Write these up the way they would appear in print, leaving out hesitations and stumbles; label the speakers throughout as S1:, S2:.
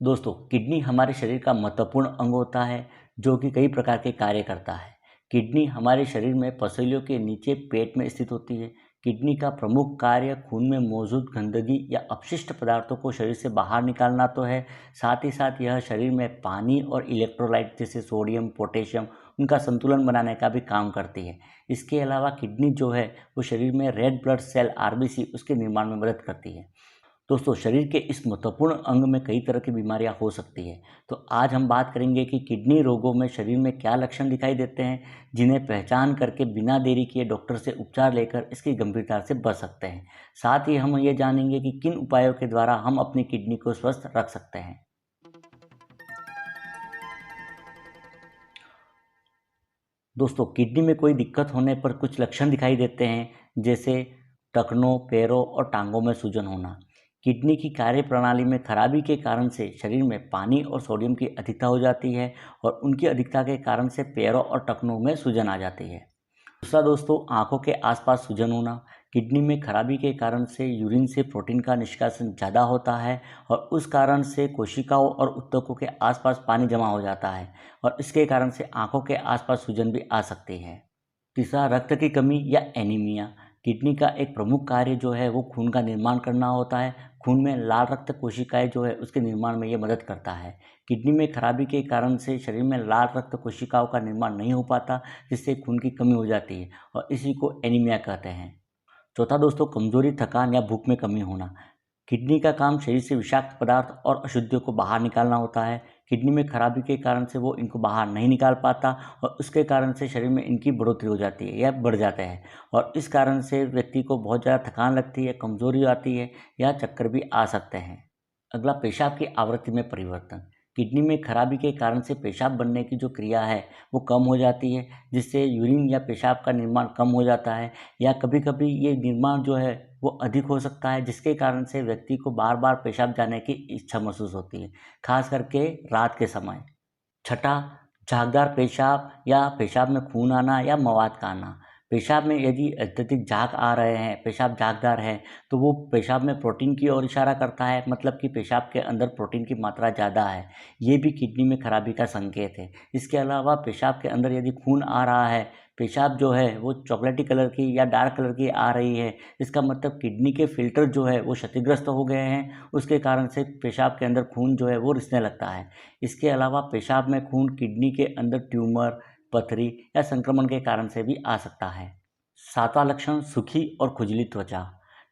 S1: दोस्तों, किडनी हमारे शरीर का महत्वपूर्ण अंग होता है जो कि कई प्रकार के कार्य करता है। किडनी हमारे शरीर में पसलियों के नीचे पेट में स्थित होती है। किडनी का प्रमुख कार्य खून में मौजूद गंदगी या अपशिष्ट पदार्थों को शरीर से बाहर निकालना तो है, साथ ही साथ यह शरीर में पानी और इलेक्ट्रोलाइट जैसे सोडियम, पोटेशियम उनका संतुलन बनाने का भी काम करती है। इसके अलावा किडनी जो है वो शरीर में रेड ब्लड सेल आरबीसी उसके निर्माण में मदद करती है। दोस्तों, शरीर के इस महत्वपूर्ण अंग में कई तरह की बीमारियां हो सकती है। तो आज हम बात करेंगे कि किडनी रोगों में शरीर में क्या लक्षण दिखाई देते हैं, जिन्हें पहचान करके बिना देरी किए डॉक्टर से उपचार लेकर इसकी गंभीरता से बच सकते हैं। साथ ही हम ये जानेंगे कि किन उपायों के द्वारा हम अपनी किडनी को स्वस्थ रख सकते हैं। दोस्तों, किडनी में कोई दिक्कत होने पर कुछ लक्षण दिखाई देते हैं, जैसे टखनों, पैरों और टांगों में सूजन होना। किडनी की कार्यप्रणाली में खराबी के कारण से शरीर में पानी और सोडियम की अधिकता हो जाती है और उनकी अधिकता के कारण से पैरों और टखनों में सूजन आ जाती है। दूसरा दोस्तों, आंखों के आसपास सूजन होना। किडनी में खराबी के कारण से यूरिन से प्रोटीन का निष्कासन ज़्यादा होता है और उस कारण से कोशिकाओं और ऊतकों के आसपास पानी जमा हो जाता है और इसके कारण से आंखों के आसपास सूजन भी आ सकती है। तीसरा, रक्त की कमी या एनीमिया। किडनी का एक प्रमुख कार्य जो है वो खून का निर्माण करना होता है। खून में लाल रक्त कोशिकाएं जो है उसके निर्माण में ये मदद करता है। किडनी में खराबी के कारण से शरीर में लाल रक्त कोशिकाओं का निर्माण नहीं हो पाता, जिससे खून की कमी हो जाती है और इसी को एनीमिया कहते हैं। चौथा दोस्तों, कमजोरी, थकान या भूख में कमी होना। किडनी का काम शरीर से विषाक्त पदार्थ और अशुद्धियों को बाहर निकालना होता है। किडनी में खराबी के कारण से वो इनको बाहर नहीं निकाल पाता और उसके कारण से शरीर में इनकी बढ़ोतरी हो जाती है या बढ़ जाते हैं और इस कारण से व्यक्ति को बहुत ज़्यादा थकान लगती है, कमजोरी आती है या चक्कर भी आ सकते हैं। अगला, पेशाब की आवृत्ति में परिवर्तन। किडनी में खराबी के कारण से पेशाब बनने की जो क्रिया है वो कम हो जाती है, जिससे यूरिन या पेशाब का निर्माण कम हो जाता है या कभी कभी ये निर्माण जो है वो अधिक हो सकता है, जिसके कारण से व्यक्ति को बार बार पेशाब जाने की इच्छा महसूस होती है, खास करके रात के समय। छठा, झागदार पेशाब या पेशाब में खून आना या मवाद का आना। पेशाब में यदि अत्यधिक झाग आ रहे हैं, पेशाब झागदार है, तो वो पेशाब में प्रोटीन की ओर इशारा करता है, मतलब कि पेशाब के अंदर प्रोटीन की मात्रा ज़्यादा है। ये भी किडनी में खराबी का संकेत है। इसके अलावा पेशाब के अंदर यदि खून आ रहा है, पेशाब जो है वो चॉकलेटी कलर की या डार्क कलर की आ रही है, इसका मतलब किडनी के फिल्टर जो है वो क्षतिग्रस्त हो गए हैं, उसके कारण से पेशाब के अंदर खून जो है वो रिसने लगता है। इसके अलावा पेशाब में खून किडनी के अंदर ट्यूमर, पथरी या संक्रमण के कारण से भी आ सकता है। सातवां लक्षण, सूखी और खुजली त्वचा।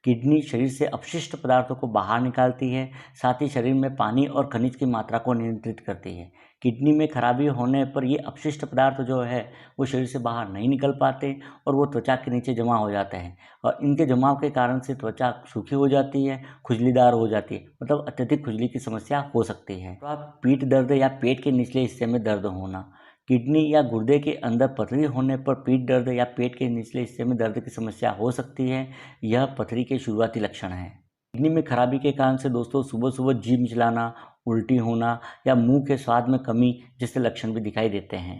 S1: किडनी शरीर से अपशिष्ट पदार्थों को बाहर निकालती है, साथ ही शरीर में पानी और खनिज की मात्रा को नियंत्रित करती है। किडनी में खराबी होने पर ये अपशिष्ट पदार्थ जो है वो शरीर से बाहर नहीं निकल पाते और वो त्वचा के नीचे जमा हो जाते हैं और इनके जमाव के कारण से त्वचा सूखी हो जाती है, खुजलीदार हो जाती है, मतलब अत्यधिक खुजली की समस्या हो सकती है। तो आप पीठ दर्द या पेट के निचले हिस्से में दर्द होना। किडनी या गुर्दे के अंदर पथरी होने पर पीठ दर्द या पेट के निचले हिस्से में दर्द की समस्या हो सकती है। यह पथरी के शुरुआती लक्षण हैं। किडनी में खराबी के कारण से दोस्तों सुबह सुबह जीभ मिचलाना, उल्टी होना या मुंह के स्वाद में कमी जैसे लक्षण भी दिखाई देते हैं।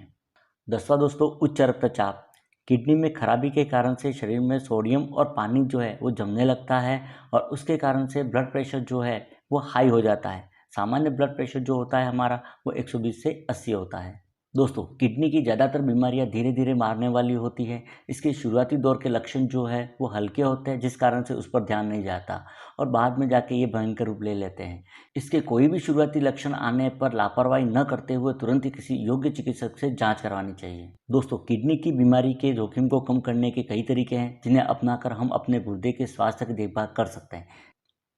S1: 10वां दोस्तों, उच्च रक्तचाप। किडनी में खराबी के कारण से शरीर में सोडियम और पानी जो है वो जमने लगता है और उसके कारण से ब्लड प्रेशर जो है वो हाई हो जाता है। सामान्य ब्लड प्रेशर जो होता है हमारा वो 120 से 80 होता है। दोस्तों, किडनी की ज़्यादातर बीमारियां धीरे धीरे मारने वाली होती है। इसके शुरुआती दौर के लक्षण जो है वो हल्के होते हैं, जिस कारण से उस पर ध्यान नहीं जाता और बाद में जाके ये भयंकर रूप ले लेते हैं। इसके कोई भी शुरुआती लक्षण आने पर लापरवाही न करते हुए तुरंत ही किसी योग्य चिकित्सक से जांच करवानी चाहिए। दोस्तों, किडनी की बीमारी के जोखिम को कम करने के कई तरीके हैं, जिन्हें अपनाकर हम अपने गुर्दे के स्वास्थ्य की देखभाल कर सकते हैं।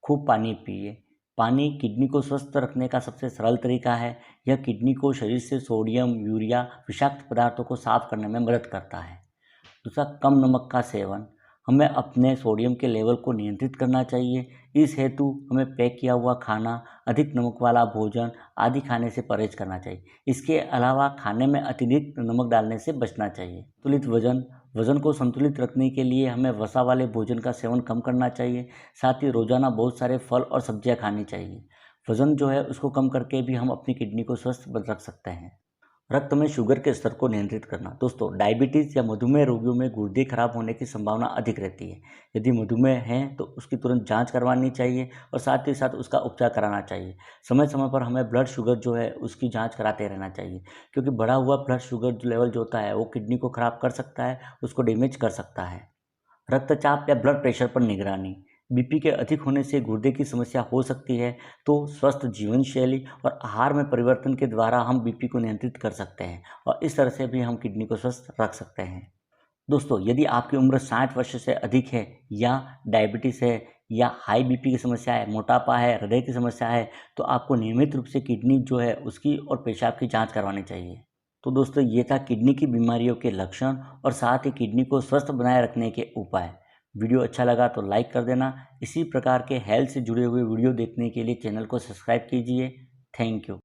S1: खूब पानी पिए। पानी किडनी को स्वस्थ रखने का सबसे सरल तरीका है। यह किडनी को शरीर से सोडियम, यूरिया, विषाक्त पदार्थों को साफ करने में मदद करता है। दूसरा, कम नमक का सेवन। हमें अपने सोडियम के लेवल को नियंत्रित करना चाहिए। इस हेतु हमें पैक किया हुआ खाना, अधिक नमक वाला भोजन आदि खाने से परहेज करना चाहिए। इसके अलावा खाने में अतिरिक्त नमक डालने से बचना चाहिए। संतुलित वजन। वजन को संतुलित रखने के लिए हमें वसा वाले भोजन का सेवन कम करना चाहिए। साथ ही रोजाना बहुत सारे फल और सब्जियां खानी चाहिए। वजन जो है उसको कम करके भी हम अपनी किडनी को स्वस्थ रख सकते हैं। रक्त में शुगर के स्तर को नियंत्रित करना। दोस्तों, डायबिटीज़ या मधुमेह रोगियों में गुर्दे खराब होने की संभावना अधिक रहती है। यदि मधुमेह है तो उसकी तुरंत जांच करवानी चाहिए और साथ ही साथ उसका उपचार कराना चाहिए। समय समय पर हमें ब्लड शुगर जो है उसकी जांच कराते रहना चाहिए, क्योंकि बढ़ा हुआ ब्लड शुगर लेवल जो होता है वो किडनी को खराब कर सकता है, उसको डैमेज कर सकता है। रक्तचाप या ब्लड प्रेशर पर निगरानी। बीपी के अधिक होने से गुर्दे की समस्या हो सकती है, तो स्वस्थ जीवन शैली और आहार में परिवर्तन के द्वारा हम बीपी को नियंत्रित कर सकते हैं और इस तरह से भी हम किडनी को स्वस्थ रख सकते हैं। दोस्तों, यदि आपकी उम्र 60 वर्ष से अधिक है या डायबिटीज़ है या हाई बीपी की समस्या है, मोटापा है, हृदय की समस्या है, तो आपको नियमित रूप से किडनी जो है उसकी और पेशाब की जाँच करवानी चाहिए। तो दोस्तों, ये था किडनी की बीमारियों के लक्षण और साथ ही किडनी को स्वस्थ बनाए रखने के उपाय। वीडियो अच्छा लगा तो लाइक कर देना। इसी प्रकार के हेल्थ से जुड़े हुए वीडियो देखने के लिए चैनल को सब्सक्राइब कीजिए। Thank you.